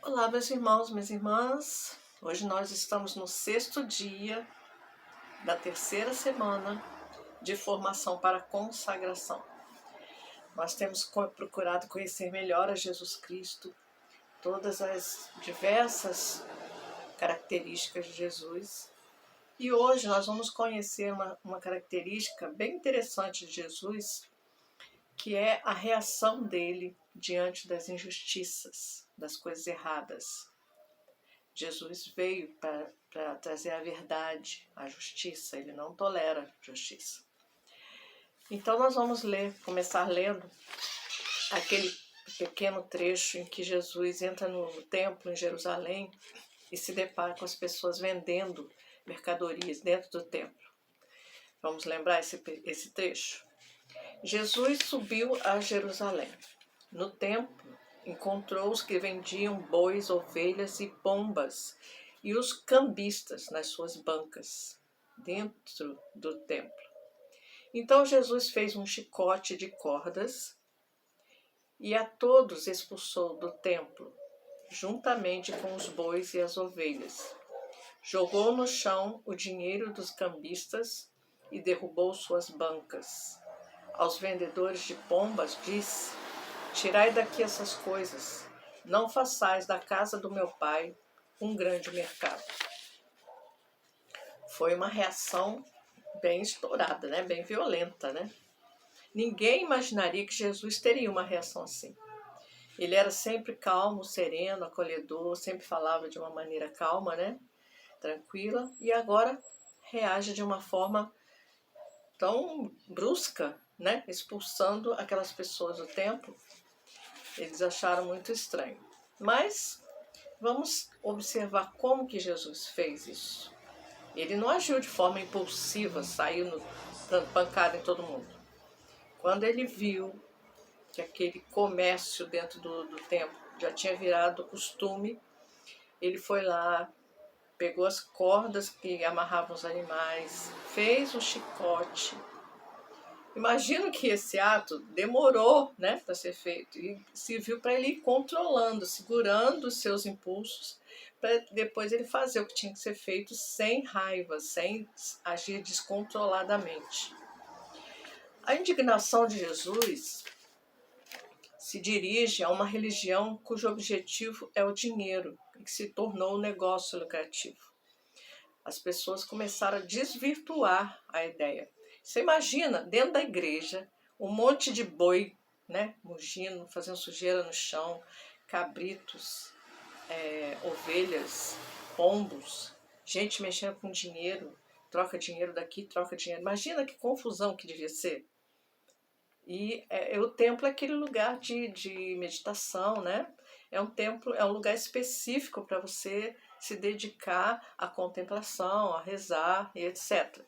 Olá, meus irmãos, minhas irmãs. Hoje nós estamos no 6º dia da 3ª semana de formação para consagração. Nós temos procurado conhecer melhor a Jesus Cristo, todas as diversas características de Jesus. E hoje nós vamos conhecer uma característica bem interessante de Jesus, que é a reação dele diante das injustiças, das coisas erradas. Jesus veio para trazer a verdade, a justiça, ele não tolera justiça. Então nós vamos começar lendo aquele pequeno trecho em que Jesus entra no templo em Jerusalém e se depara com as pessoas vendendo mercadorias dentro do templo. Vamos lembrar esse trecho? Jesus subiu a Jerusalém. No templo, encontrou os que vendiam bois, ovelhas e pombas e os cambistas nas suas bancas, dentro do templo. Então Jesus fez um chicote de cordas e a todos expulsou do templo, juntamente com os bois e as ovelhas. Jogou no chão o dinheiro dos cambistas e derrubou suas bancas. Aos vendedores de pombas disse: tirai daqui essas coisas, não façais da casa do meu pai um grande mercado. Foi uma reação bem estourada, né? Bem violenta, né? Ninguém imaginaria que Jesus teria uma reação assim. Ele era sempre calmo, sereno, acolhedor, sempre falava de uma maneira calma, né? Tranquila, e agora reage de uma forma tão brusca, né? Expulsando aquelas pessoas do templo. Eles acharam muito estranho. Mas vamos observar como que Jesus fez isso. Ele não agiu de forma impulsiva, saiu dando pancada em todo mundo. Quando ele viu que aquele comércio dentro do templo já tinha virado costume, ele foi lá, pegou as cordas que amarravam os animais, fez um chicote. Imagino que esse ato demorou, né, para ser feito e serviu para ele ir controlando, segurando os seus impulsos, para depois ele fazer o que tinha que ser feito sem raiva, sem agir descontroladamente. A indignação de Jesus se dirige a uma religião cujo objetivo é o dinheiro e que se tornou um negócio lucrativo. As pessoas começaram a desvirtuar a ideia. Você imagina, dentro da igreja, um monte de boi, né, mugindo, fazendo sujeira no chão, cabritos, ovelhas, pombos, gente mexendo com dinheiro, troca dinheiro daqui, troca dinheiro. Imagina que confusão que devia ser. E o templo é aquele lugar de meditação, né? É um templo, é um lugar específico para você se dedicar à contemplação, a rezar e etc.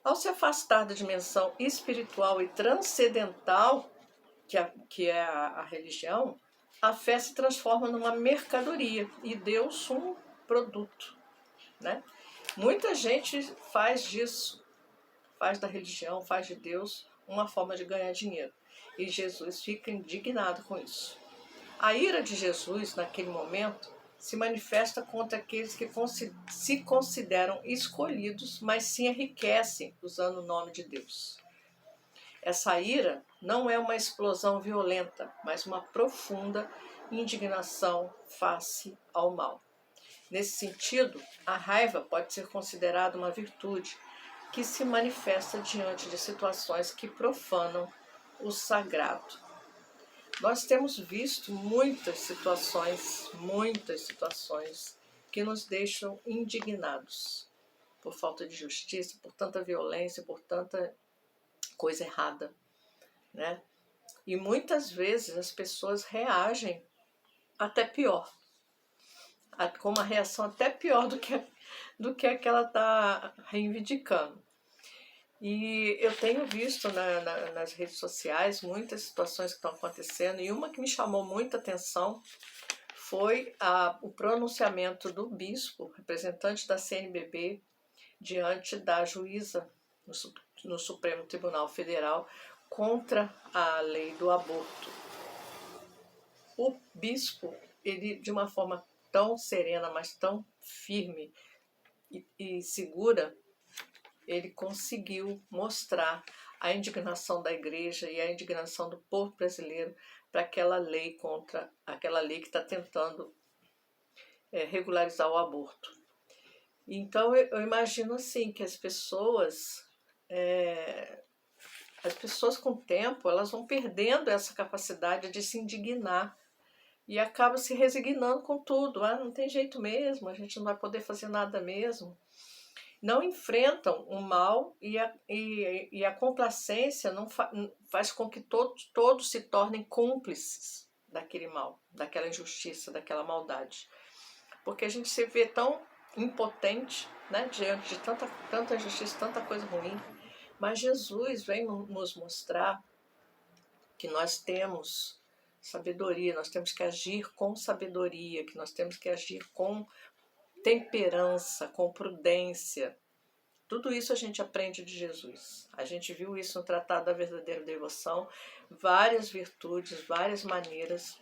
Ao se afastar da dimensão espiritual e transcendental, que é a religião, a fé se transforma numa mercadoria e Deus um produto, né? Muita gente faz disso, faz da religião, faz de Deus uma forma de ganhar dinheiro. E Jesus fica indignado com isso. A ira de Jesus, naquele momento, se manifesta contra aqueles que se consideram escolhidos, mas se enriquecem usando o nome de Deus. Essa ira não é uma explosão violenta, mas uma profunda indignação face ao mal. Nesse sentido, a raiva pode ser considerada uma virtude que se manifesta diante de situações que profanam o sagrado. Nós temos visto muitas situações que nos deixam indignados por falta de justiça, por tanta violência, por tanta coisa errada, né? E muitas vezes as pessoas reagem até pior, com uma reação até pior do que a que ela está reivindicando. E eu tenho visto nas redes sociais muitas situações que estão acontecendo, e uma que me chamou muita atenção foi o pronunciamento do bispo, representante da CNBB, diante da juíza no Supremo Tribunal Federal contra a lei do aborto. O bispo ele de uma forma tão serena, mas tão firme e segura, ele conseguiu mostrar a indignação da igreja e a indignação do povo brasileiro para aquela lei que está tentando regularizar o aborto. Então eu imagino assim que as pessoas com o tempo elas vão perdendo essa capacidade de se indignar e acabam se resignando com tudo. Não tem jeito mesmo, a gente não vai poder fazer nada mesmo. Não enfrentam o mal e a complacência não faz com que todos se tornem cúmplices daquele mal, daquela injustiça, daquela maldade. Porque a gente se vê tão impotente, né, diante de tanta injustiça, tanta coisa ruim. Mas Jesus vem nos mostrar que nós temos sabedoria, nós temos que agir com sabedoria, que nós temos que agir com temperança, com prudência. Tudo isso a gente aprende de Jesus. A gente viu isso no Tratado da Verdadeira Devoção, várias virtudes, várias maneiras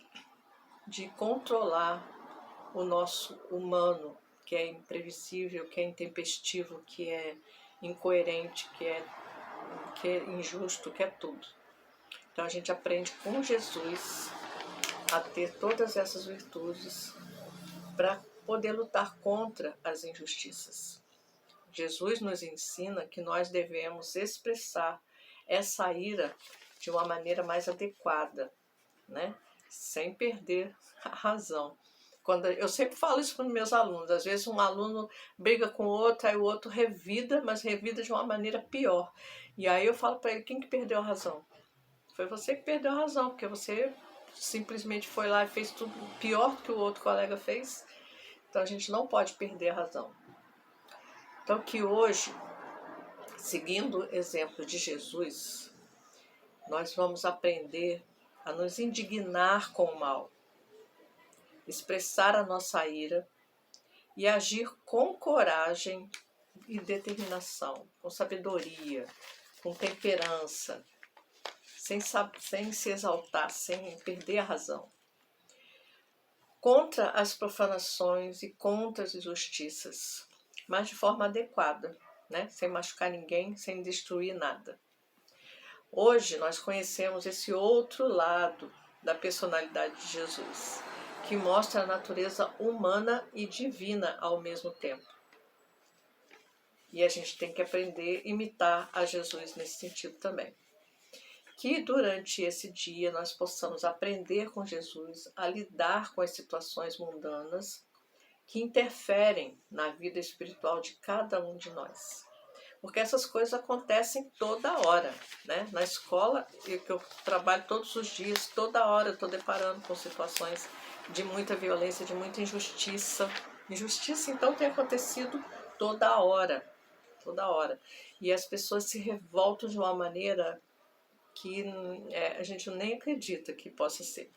de controlar o nosso humano, que é imprevisível, que é intempestivo, que é incoerente, que é injusto, que é tudo. Então a gente aprende com Jesus a ter todas essas virtudes para poder lutar contra as injustiças. Jesus nos ensina que nós devemos expressar essa ira de uma maneira mais adequada, né? Sem perder a razão. Eu sempre falo isso para os meus alunos. Às vezes um aluno briga com o outro, aí o outro revida, mas revida de uma maneira pior. E aí eu falo para ele, quem que perdeu a razão? Foi você que perdeu a razão, porque você simplesmente foi lá e fez tudo pior do que o outro colega fez. Então a gente não pode perder a razão. Então que hoje, seguindo o exemplo de Jesus, nós vamos aprender a nos indignar com o mal, expressar a nossa ira e agir com coragem e determinação, com sabedoria, com temperança, sem se exaltar, sem perder a razão, contra as profanações e contra as injustiças, mas de forma adequada, né? Sem machucar ninguém, sem destruir nada. Hoje nós conhecemos esse outro lado da personalidade de Jesus, que mostra a natureza humana e divina ao mesmo tempo. E a gente tem que aprender a imitar a Jesus nesse sentido também. Que durante esse dia nós possamos aprender com Jesus a lidar com as situações mundanas que interferem na vida espiritual de cada um de nós. Porque essas coisas acontecem toda hora, né? Na escola, que eu trabalho todos os dias, toda hora eu estou deparando com situações de muita violência, de muita injustiça. Injustiça, então, tem acontecido toda hora, toda hora. E as pessoas se revoltam de uma maneira que a gente nem acredita que possa ser.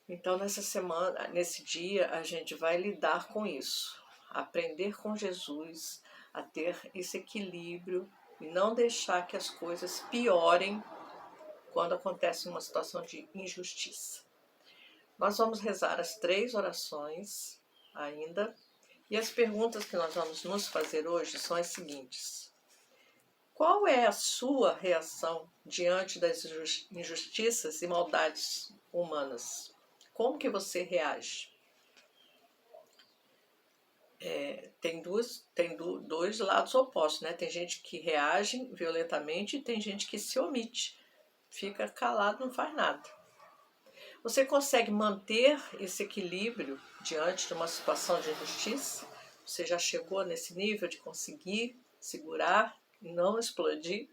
Então, nesse dia, a gente vai lidar com isso, aprender com Jesus a ter esse equilíbrio e não deixar que as coisas piorem quando acontece uma situação de injustiça. Nós vamos rezar as 3 orações ainda, e as perguntas que nós vamos nos fazer hoje são as seguintes. Qual é a sua reação diante das injustiças e maldades humanas? Como que você reage? Tem dois lados opostos, né? Tem gente que reage violentamente e tem gente que se omite, fica calado, não faz nada. Você consegue manter esse equilíbrio diante de uma situação de injustiça? Você já chegou nesse nível de conseguir segurar e não explodir?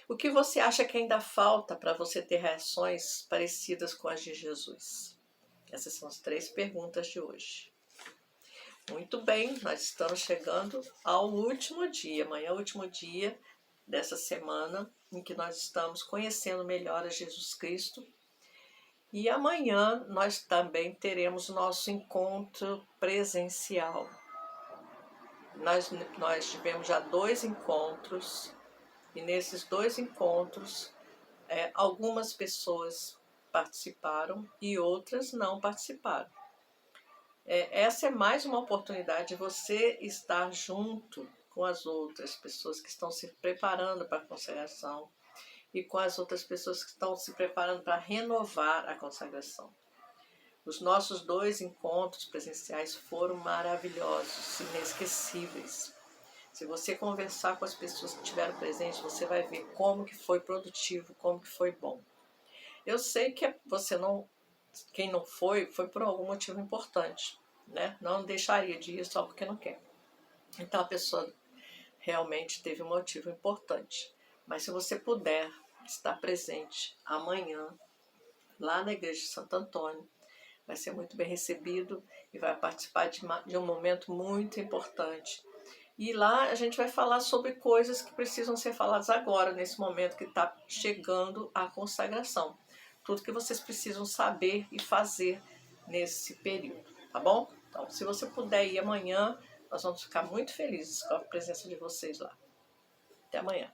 O que você acha que ainda falta para você ter reações parecidas com as de Jesus? Essas são as 3 perguntas de hoje. Muito bem, nós estamos chegando ao último dia. Amanhã é o último dia dessa semana em que nós estamos conhecendo melhor a Jesus Cristo. E amanhã nós também teremos nosso encontro presencial. Nós tivemos já 2 encontros, e nesses 2 encontros, algumas pessoas participaram e outras não participaram. Essa é mais uma oportunidade de você estar junto com as outras pessoas que estão se preparando para a consagração e com as outras pessoas que estão se preparando para renovar a consagração. Os nossos 2 encontros presenciais foram maravilhosos, inesquecíveis. Se você conversar com as pessoas que estiveram presentes, você vai ver como que foi produtivo, como que foi bom. Eu sei que quem não foi por algum motivo importante, né? Não deixaria de ir só porque não quer. Então a pessoa realmente teve um motivo importante. Mas se você puder estar presente amanhã, lá na igreja de Santo Antônio, vai ser muito bem recebido e vai participar de um momento muito importante. E lá a gente vai falar sobre coisas que precisam ser faladas agora, nesse momento que está chegando a consagração. Tudo que vocês precisam saber e fazer nesse período, tá bom? Então, se você puder ir amanhã, nós vamos ficar muito felizes com a presença de vocês lá. Até amanhã.